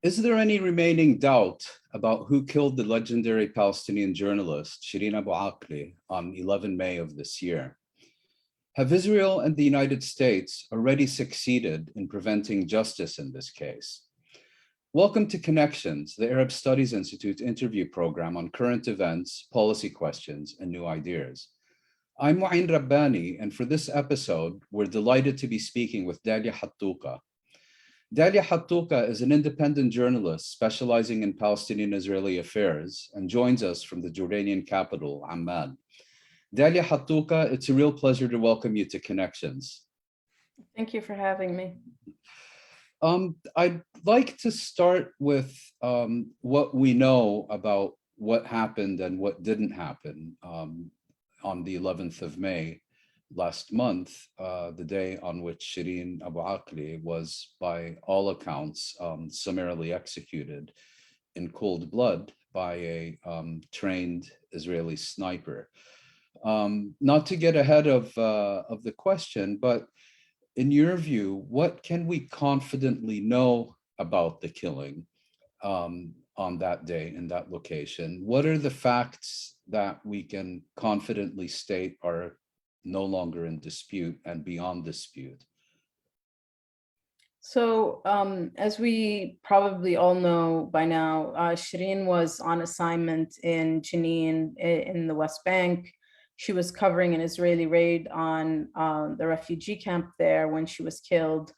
Is there any remaining doubt about who killed the legendary Palestinian journalist Shireen Abu Akleh on 11 May of this year? Have Israel and the United States already succeeded in preventing justice in this case? Welcome to Connections, the Arab Studies Institute's interview program on current events, policy questions, and new ideas. I'm Mouin Rabbani, and for this episode, we're delighted to be speaking with Dalia Hatuqa. Dalia Hatuqa is an independent journalist specializing in Palestinian-Israeli affairs and joins us from the Jordanian capital, Amman. Dalia Hatuqa, it's a real pleasure to welcome you to Connections. Thank you for having me. I'd like to start with what we know about what happened and what didn't happen on the 11th of May last month, the day on which Shireen Abu Akleh was, by all accounts, summarily executed in cold blood by a trained Israeli sniper. Not to get ahead of the question, but in your view, what can we confidently know about the killing on that day in that location? What are the facts that we can confidently state are no longer in dispute and beyond dispute? So as we probably all know by now, Shireen was on assignment in Jenin in the West Bank. She was covering an Israeli raid on the refugee camp there when she was killed.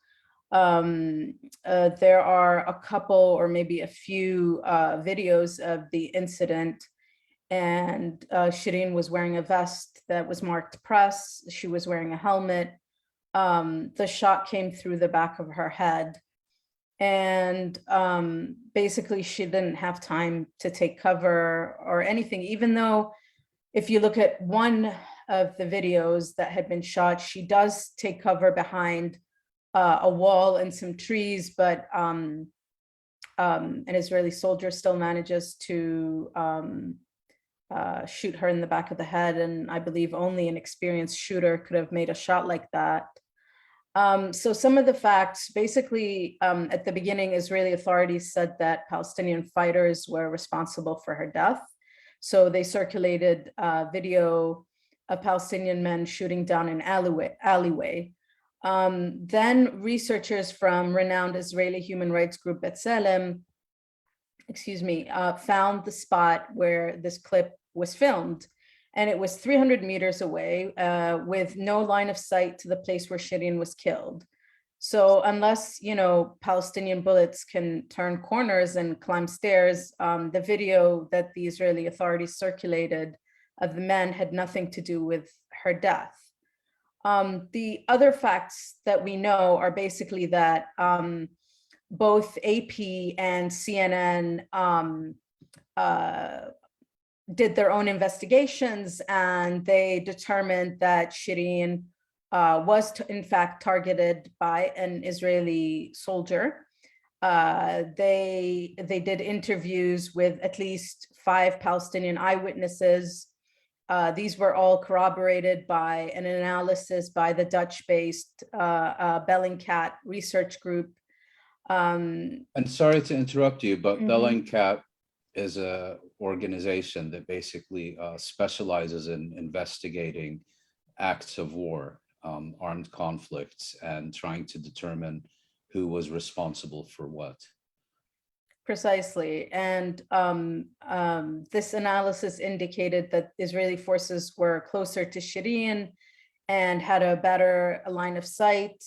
There are a couple or maybe a few videos of the incident, and Shireen was wearing a vest that was marked press. She was wearing a helmet. The shot came through the back of her head, and basically she didn't have time to take cover or anything, even though if you look at one of the videos that had been shot, she does take cover behind a wall and some trees, but an Israeli soldier still manages to shoot her in the back of the head. And I believe only an experienced shooter could have made a shot like that. So some of the facts, basically, at the beginning, Israeli authorities said that Palestinian fighters were responsible for her death. So they circulated video of Palestinian men shooting down an alleyway. Then researchers from renowned Israeli human rights group B'Tselem, found the spot where this clip was filmed. And it was 300 meters away with no line of sight to the place where Shireen was killed. So unless, Palestinian bullets can turn corners and climb stairs, the video that the Israeli authorities circulated of the men had nothing to do with her death. The other facts that we know are basically that both AP and CNN did their own investigations, and they determined that Shireen was in fact targeted by an Israeli soldier. They did interviews with at least 5 Palestinian eyewitnesses. These were all corroborated by an analysis by the Dutch-based Bellingcat research group. And sorry to interrupt you, but Bellingcat is an organization that basically specializes in investigating acts of war, armed conflicts, and trying to determine who was responsible for what. Precisely. And this analysis indicated that Israeli forces were closer to Shireen and had a better line of sight.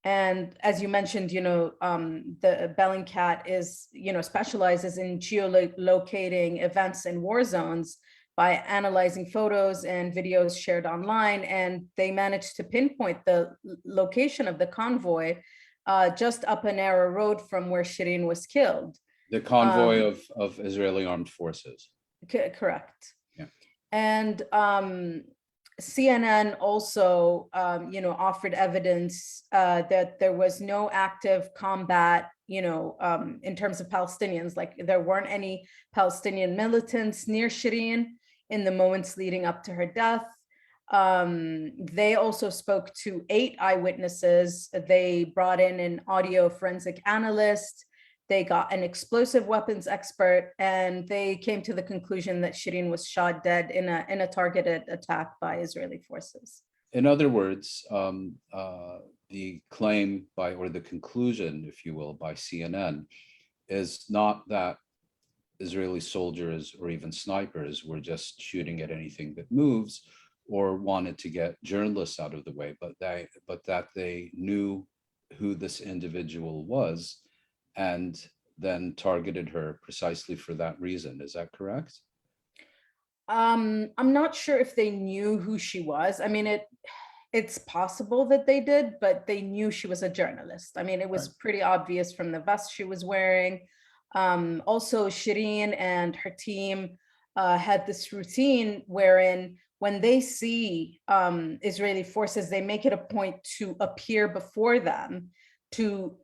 And as you mentioned, the Bellingcat is, specializes in geolocating events in war zones by analyzing photos and videos shared online. And they managed to pinpoint the location of the convoy just up a narrow road from where Shireen was killed. The convoy of Israeli armed forces. Correct. Yeah. And CNN also, offered evidence that there was no active combat, in terms of Palestinians, like there weren't any Palestinian militants near Shireen in the moments leading up to her death. They also spoke to 8 eyewitnesses. They brought in an audio forensic analyst. They got an explosive weapons expert, and they came to the conclusion that Shireen was shot dead in a targeted attack by Israeli forces. In other words, the claim by, or the conclusion, if you will, by CNN is not that Israeli soldiers or even snipers were just shooting at anything that moves or wanted to get journalists out of the way, but that they knew who this individual was and then targeted her precisely for that reason. Is that correct? I'm not sure if they knew who she was. I mean, it's possible that they did, but they knew she was a journalist. I mean, it was pretty obvious from the vest she was wearing. Also, Shireen and her team had this routine wherein when they see Israeli forces, they make it a point to appear before them to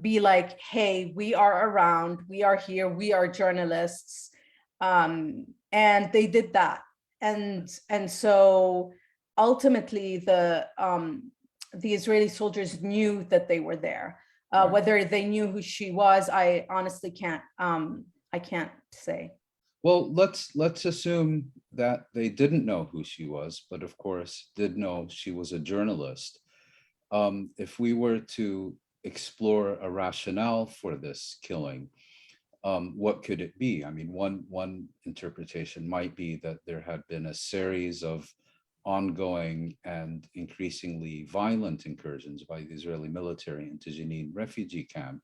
be like, hey, we are around, we are here, we are journalists. And they did that. And so ultimately the Israeli soldiers knew that they were there. Right. Whether they knew who she was, I honestly can't say. Well, let's assume that they didn't know who she was, but of course did know she was a journalist. If we were to explore a rationale for this killing, what could it be? I mean, one interpretation might be that there had been a series of ongoing and increasingly violent incursions by the Israeli military into Jenin refugee camp,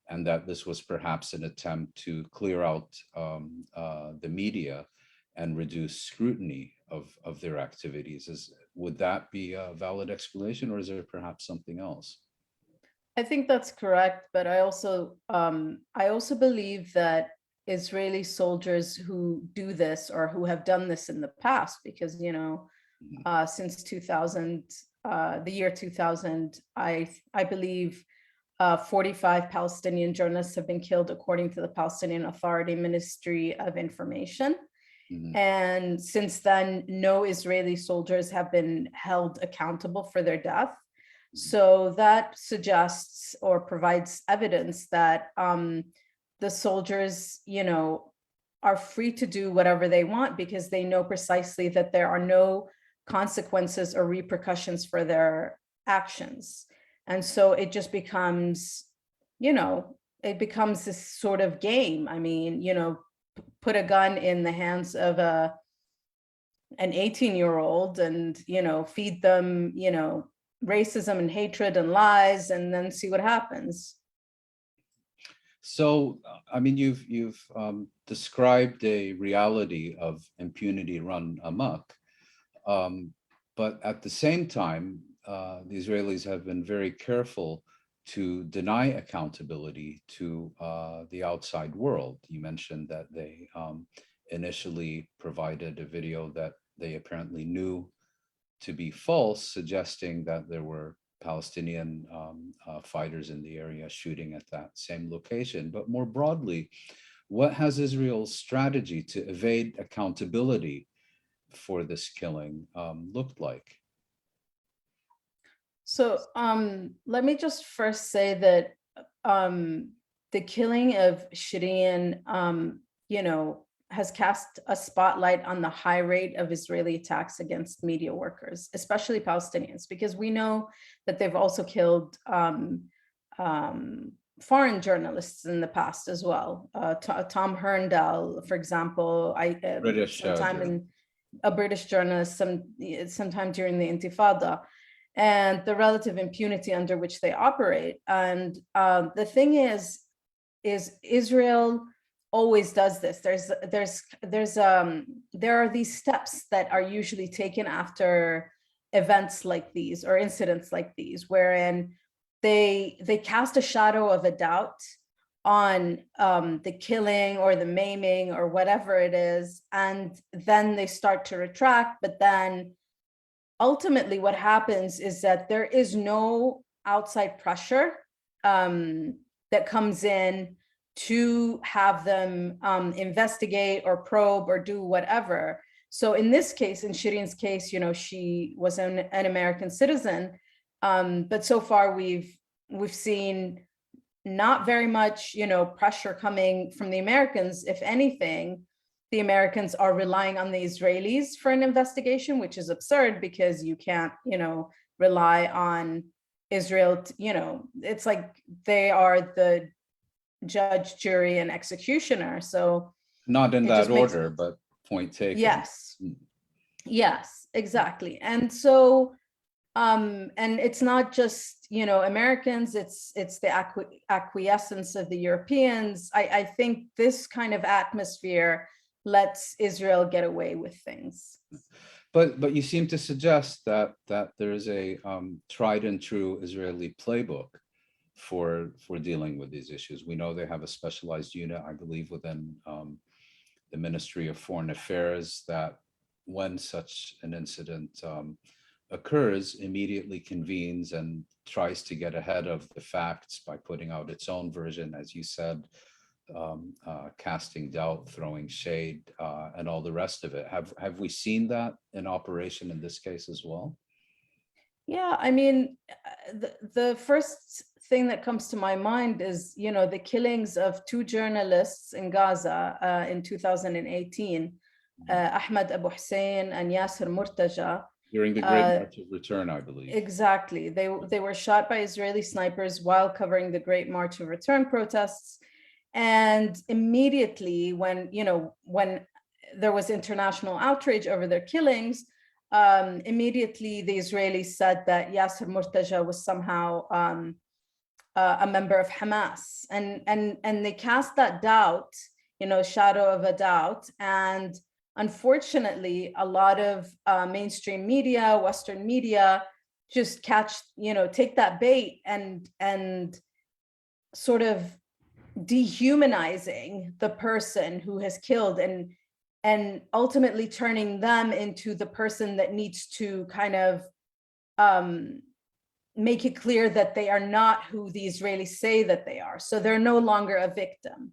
and that this was perhaps an attempt to clear out the media and reduce scrutiny of their activities. Would that be a valid explanation, or is there perhaps something else? I think that's correct, but I also believe that Israeli soldiers who do this or who have done this in the past, because since 2000, the year 2000, I believe 45 Palestinian journalists have been killed according to the Palestinian Authority Ministry of Information. Mm-hmm. And since then, no Israeli soldiers have been held accountable for their death. So that suggests or provides evidence that the soldiers, are free to do whatever they want because they know precisely that there are no consequences or repercussions for their actions. And so it just becomes, it becomes this sort of game. I mean, put a gun in the hands of an 18-year-old and, feed them, racism and hatred and lies, and then see what happens. So, I mean, you've described a reality of impunity run amok, but at the same time, the Israelis have been very careful to deny accountability to the outside world. You mentioned that they initially provided a video that they apparently knew to be false, suggesting that there were Palestinian fighters in the area shooting at that same location. But more broadly, what has Israel's strategy to evade accountability for this killing looked like? So let me just first say that the killing of Shireen, has cast a spotlight on the high rate of Israeli attacks against media workers, especially Palestinians, because we know that they've also killed foreign journalists in the past as well. Tom Herndale, for example, a British journalist, sometime during the Intifada, and the relative impunity under which they operate. And the thing is Israel always does this. There are these steps that are usually taken after events like these or incidents like these, wherein they cast a shadow of a doubt on the killing or the maiming or whatever it is, and then they start to retract. But then ultimately what happens is that there is no outside pressure that comes in to have them investigate or probe or do whatever. So in this case, in Shireen's case, she was an American citizen, but so far we've seen not very much, pressure coming from the Americans. If anything, the Americans are relying on the Israelis for an investigation, which is absurd because you can't, rely on Israel. It's like they are the judge, jury, and executioner. So Not in it that just makes order, but point taken. yes, yes, exactly. And so and it's not just Americans, it's the acquiescence of the Europeans. I think this kind of atmosphere lets Israel get away with things. But you seem to suggest that there is a tried and true Israeli playbook for dealing with these issues. We know they have a specialized unit, I believe, within the Ministry of Foreign Affairs that when such an incident occurs, immediately convenes and tries to get ahead of the facts by putting out its own version, as you said, casting doubt, throwing shade, and all the rest of it. Have we seen that in operation in this case as well? Yeah, I mean, the first thing that comes to my mind is, the killings of 2 journalists in Gaza in 2018, Ahmed Abu Hussein and Yasser Murtaja. During the Great March of Return, I believe. Exactly. They were shot by Israeli snipers while covering the Great March of Return protests. And immediately when there was international outrage over their killings, immediately the Israelis said that Yasser Murtaja was somehow a member of Hamas. And they cast that doubt, shadow of a doubt. And unfortunately, a lot of mainstream media, Western media, just take that bait and sort of dehumanizing the person who has killed and ultimately turning them into the person that needs to kind of make it clear that they are not who the Israelis say that they are. So they're no longer a victim.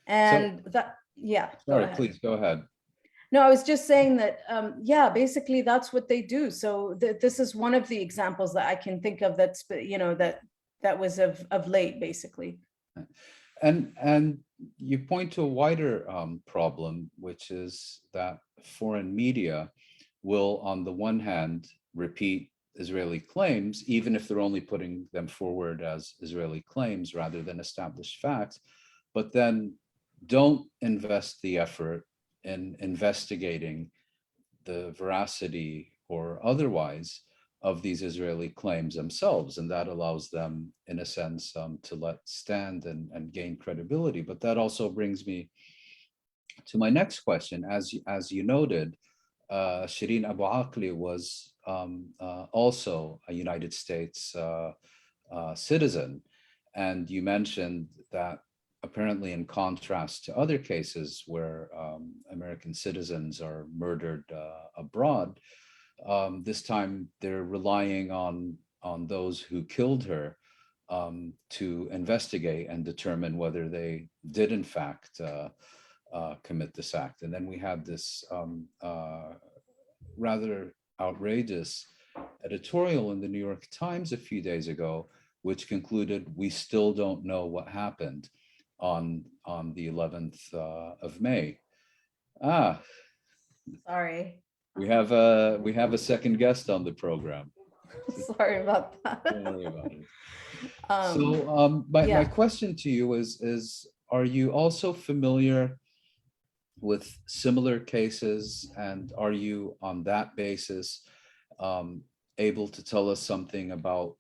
And Sorry, please go ahead. No, I was just saying that, basically that's what they do. So this is one of the examples that I can think of that's, that was of late, basically. And you point to a wider problem, which is that foreign media will, on the one hand, repeat Israeli claims, even if they're only putting them forward as Israeli claims rather than established facts, but then don't invest the effort in investigating the veracity or otherwise of these Israeli claims themselves. And that allows them, in a sense, to let stand and gain credibility. But that also brings me to my next question. As you noted, Shireen Abu Akleh was also a United States citizen. And you mentioned that apparently in contrast to other cases where American citizens are murdered abroad, this time they're relying on those who killed her to investigate and determine whether they did in fact commit this act. And then we had this rather outrageous editorial in the New York Times a few days ago, which concluded we still don't know what happened on the 11th of May. Sorry. We have a second guest on the program. Sorry about that. Don't worry about it. So my question to you is, are you also familiar with similar cases, and are you on that basis able to tell us something about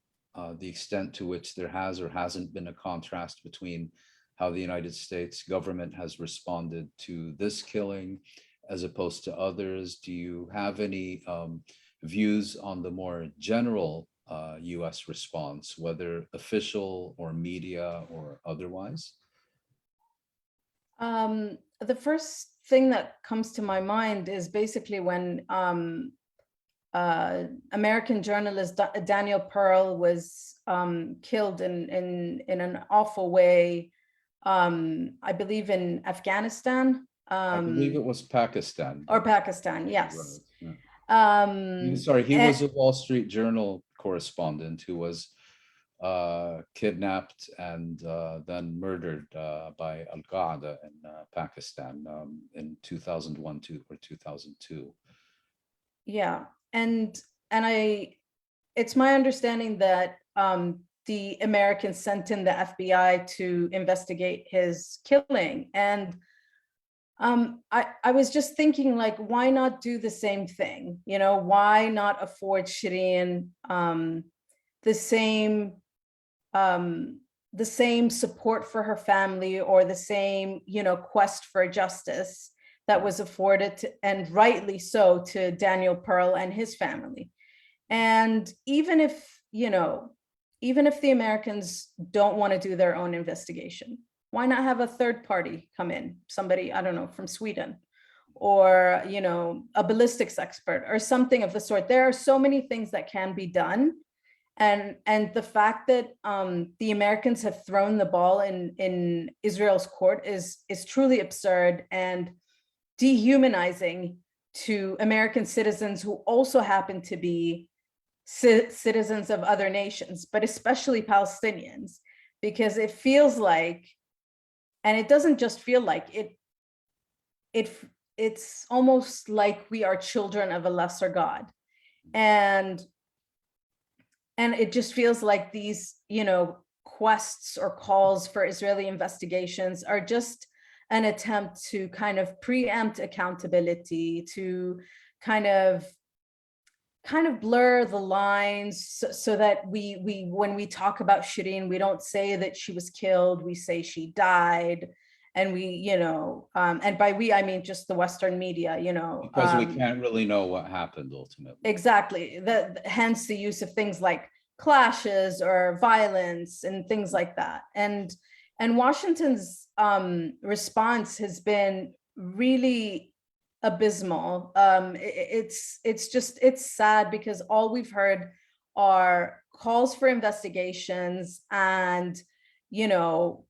the extent to which there has or hasn't been a contrast between how the United States government has responded to this killing as opposed to others? Do you have any views on the more general US response, whether official or media or otherwise? The first thing that comes to my mind is basically when American journalist Daniel Pearl was killed in an awful way, I believe in Afghanistan. I believe it was Pakistan. Or Pakistan, yes. Right, yeah. Sorry, he was a Wall Street Journal correspondent who was kidnapped and then murdered by Al-Qaeda in Pakistan in 2001 or 2002. Yeah, and it's my understanding that the Americans sent in the FBI to investigate his killing. And I was just thinking, like, why not do the same thing? You know, why not afford Shireen the same support for her family, or the same, you know, quest for justice that was afforded to, and rightly so, to Daniel Pearl and his family. And even if, you know, even if the Americans don't want to do their own investigation, why not have a third party come in, somebody, I don't know, from Sweden, or, you know, a ballistics expert or something of the sort. There are so many things that can be done. And the fact that the Americans have thrown the ball in Israel's court is truly absurd and dehumanizing to American citizens who also happen to be citizens of other nations, but especially Palestinians, because it feels like, and it doesn't just feel like it's almost like we are children of a lesser God. And it just feels like these, you know, quests or calls for Israeli investigations are just an attempt to kind of preempt accountability, to kind of blur the lines, so that we when we talk about Shireen, we don't say that she was killed, we say she died. And we, you know, and by we, I mean just the Western media, you know. Because we can't really know what happened ultimately. Exactly. Hence the use of things like clashes or violence and things like that. And Washington's response has been really abysmal. It's sad, because all we've heard are calls for investigations and, you know,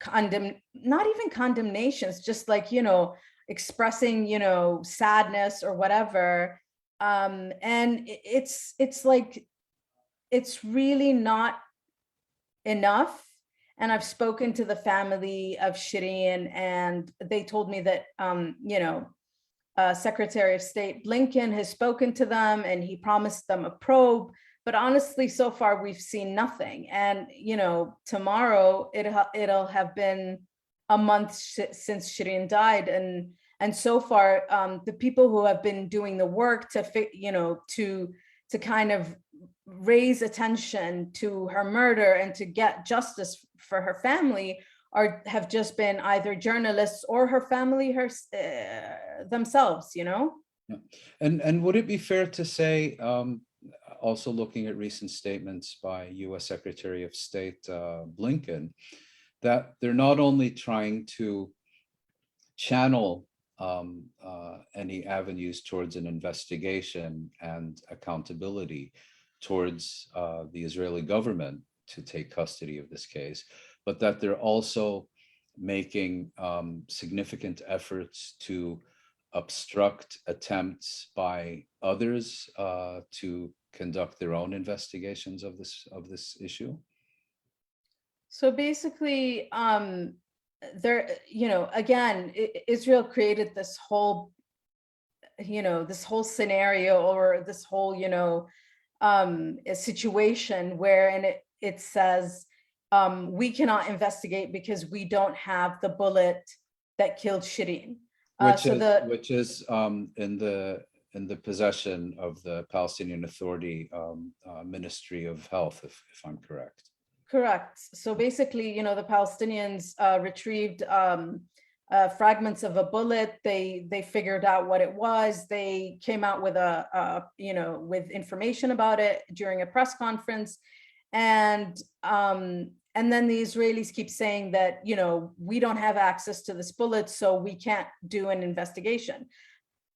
not even condemnations, just like, you know, expressing, you know, sadness or whatever. And it's like, it's really not enough. And I've spoken to the family of Shireen, and they told me that, you know, Secretary of State Blinken has spoken to them and he promised them a probe. But honestly, so far we've seen nothing. And, you know, tomorrow it'll have been a month since Shireen died. And so far, the people who have been doing the work to, you know, to kind of raise attention to her murder and to get justice for her family have just been either journalists or her family themselves, you know? Yeah. And would it be fair to say, also looking at recent statements by US Secretary of State Blinken, that they're not only trying to channel any avenues towards an investigation and accountability towards the Israeli government to take custody of this case, but that they're also making significant efforts to obstruct attempts by others to conduct their own investigations of this issue? So basically, there, you know, again, Israel created this whole, you know, this whole scenario, or this whole, you know, a situation wherein it says, we cannot investigate because we don't have the bullet that killed Shireen. Which is in the possession of the Palestinian Authority Ministry of Health, if I'm correct. Correct. So basically, you know, the Palestinians retrieved fragments of a bullet. They figured out what it was. They came out with you know, with information about it during a press conference. And then the Israelis keep saying that, you know, we don't have access to this bullet, so we can't do an investigation.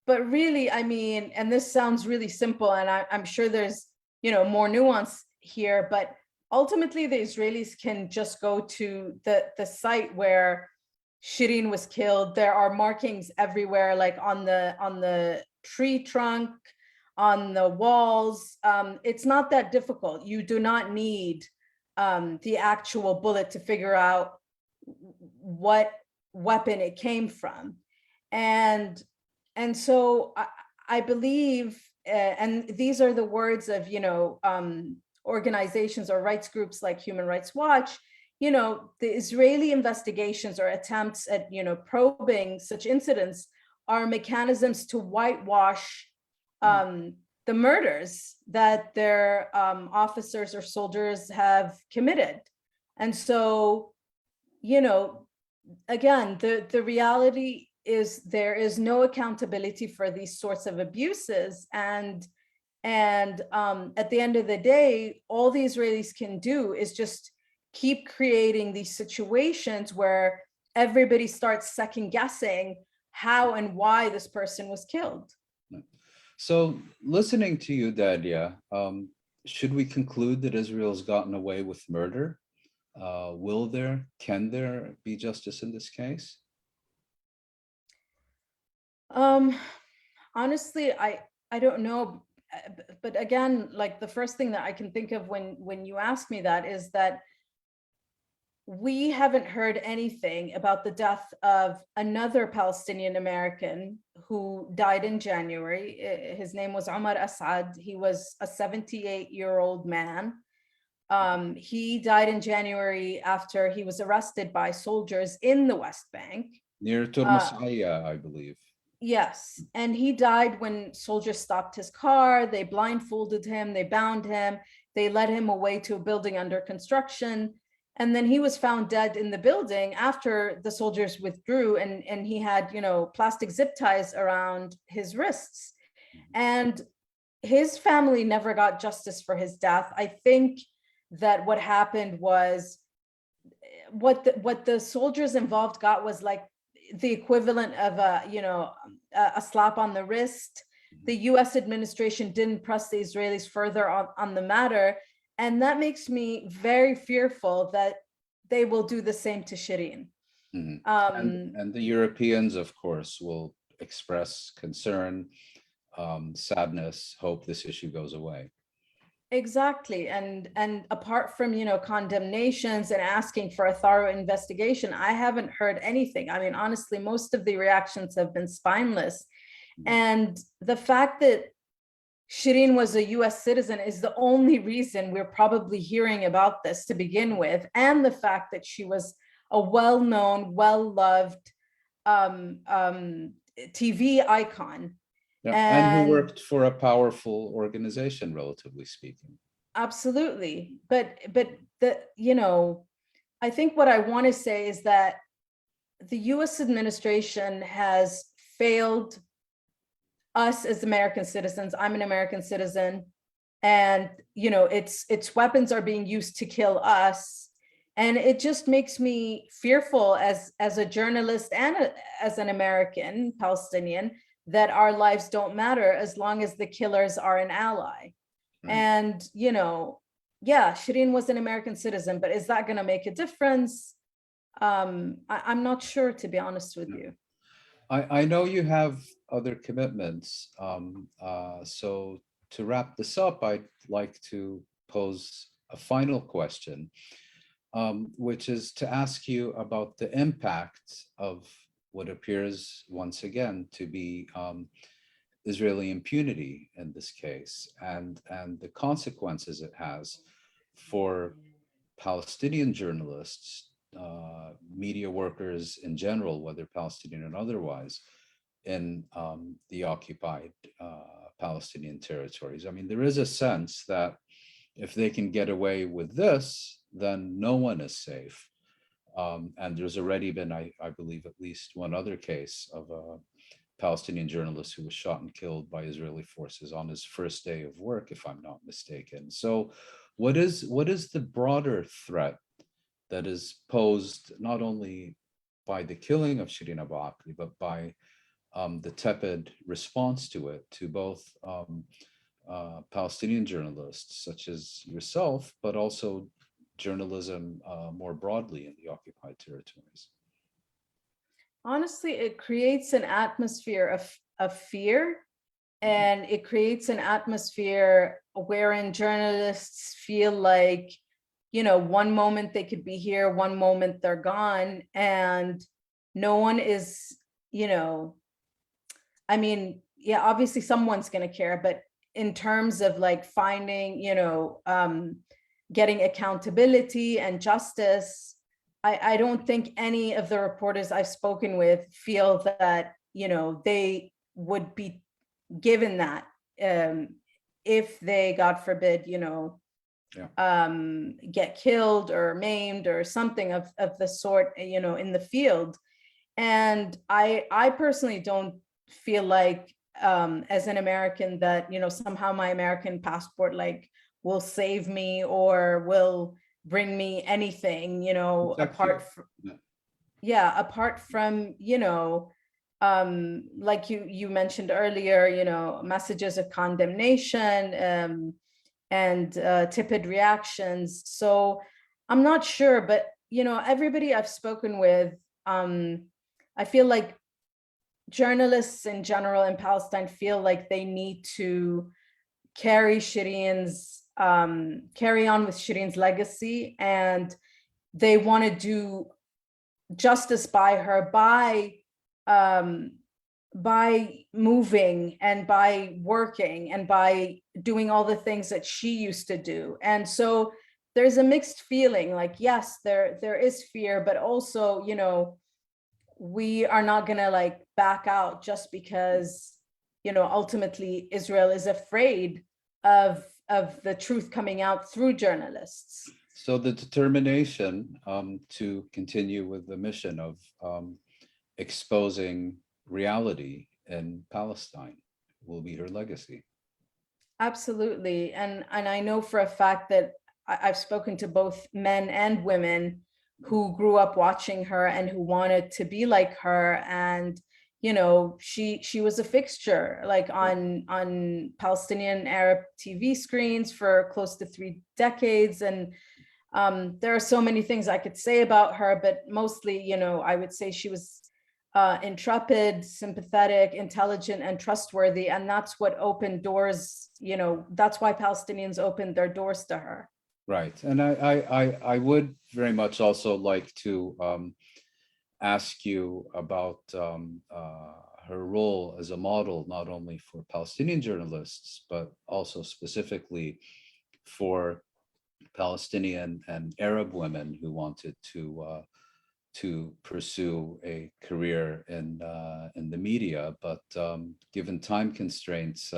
But really, I mean, and this sounds really simple, and I'm sure there's, you know, more nuance here, but ultimately the Israelis can just go to the site where Shireen was killed. There are markings everywhere, like on the tree trunk, on the walls. It's not that difficult. You do not need the actual bullet to figure out what weapon it came from. And so I believe, and these are the words of, organizations or rights groups like Human Rights Watch, the Israeli investigations or attempts at, probing such incidents are mechanisms to whitewash the murders that their officers or soldiers have committed. And so, again, the reality is there is no accountability for these sorts of abuses. And at the end of the day, all the Israelis can do is just keep creating these situations where everybody starts second guessing how and why this person was killed. So listening to you, Dalia, should we conclude that Israel's gotten away with murder? Can there be justice in this case? Honestly, I don't know. But again, like the first thing that I can think of when you ask me that is that we haven't heard anything about the death of another Palestinian American who died in January. His name was Omar Assad. He was a 78-year-old man. He died in January after he was arrested by soldiers in the West Bank. Near Turmasaya, I believe. Yes, and he died when soldiers stopped his car. They blindfolded him, they bound him, they led him away to a building under construction. And then he was found dead in the building after the soldiers withdrew, and he had, plastic zip ties around his wrists. And his family never got justice for his death. I think that what happened was what the soldiers involved got was like the equivalent of a slap on the wrist. The US administration didn't press the Israelis further on the matter. And that makes me very fearful that they will do the same to Shireen. And the Europeans, of course, will express concern, sadness, hope this issue goes away. Exactly. And apart from, condemnations and asking for a thorough investigation, I haven't heard anything. I mean, honestly, most of the reactions have been spineless. And the fact that Shireen was a US citizen is the only reason we're probably hearing about this to begin with. And the fact that she was a well-known, well-loved TV icon. Yeah, and who worked for a powerful organization, relatively speaking. Absolutely. But I think what I want to say is that the US administration has failed us as American citizens. I'm an American citizen, and its weapons are being used to kill us. And it just makes me fearful as a journalist and as an American Palestinian that our lives don't matter as long as the killers are an ally. Right. And Shireen was an American citizen, but is that going to make a difference? I'm not sure, to be honest with you. I know you have other commitments. So to wrap this up, I'd like to pose a final question, which is to ask you about the impact of what appears once again to be Israeli impunity in this case, and the consequences it has for Palestinian journalists, media workers in general, whether Palestinian or otherwise, in the occupied Palestinian territories. I mean, there is a sense that if they can get away with this, then no one is safe. And there's already been, I believe, at least one other case of a Palestinian journalist who was shot and killed by Israeli forces on his first day of work, if I'm not mistaken. So what is the broader threat that is posed not only by the killing of Shireen Abu Akleh, but by the tepid response to it, to both Palestinian journalists such as yourself, but also journalism more broadly in the occupied territories? Honestly, it creates an atmosphere of fear, and it creates an atmosphere wherein journalists feel like, one moment they could be here, one moment they're gone, and no one is, I mean, yeah, obviously someone's going to care, but in terms of like finding, getting accountability and justice, I don't think any of the reporters I've spoken with feel that, they would be given that if they, God forbid, get killed or maimed or something of the sort, in the field. And I personally don't feel like as an American that, somehow my American passport like will save me or will bring me anything, apart from, apart from, like you mentioned earlier, messages of condemnation and tepid reactions. So I'm not sure, but, everybody I've spoken with, I feel like journalists in general in Palestine feel like they need to carry on with Shireen's legacy, and they want to do justice by her by moving and by working and by doing all the things that she used to do. And so there's a mixed feeling, like, yes, there is fear, but also, we are not going to like back out just because, ultimately Israel is afraid of the truth coming out through journalists. So the determination to continue with the mission of exposing reality in Palestine will be her legacy. Absolutely. And I know for a fact that I've spoken to both men and women who grew up watching her and who wanted to be like her. And, she was a fixture like on Palestinian Arab TV screens for close to 3 decades. And there are so many things I could say about her, but mostly, I would say she was intrepid, sympathetic, intelligent, and trustworthy. And that's what opened doors, that's why Palestinians opened their doors to her. Right. And I would very much also like to ask you about her role as a model, not only for Palestinian journalists, but also specifically for Palestinian and Arab women who wanted to pursue a career in the media. But given time constraints,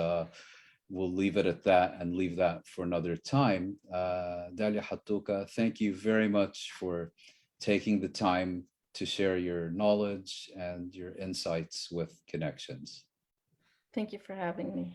we'll leave it at that and leave that for another time. Dalia Hatuqa, thank you very much for taking the time to share your knowledge and your insights with Connections. Thank you for having me.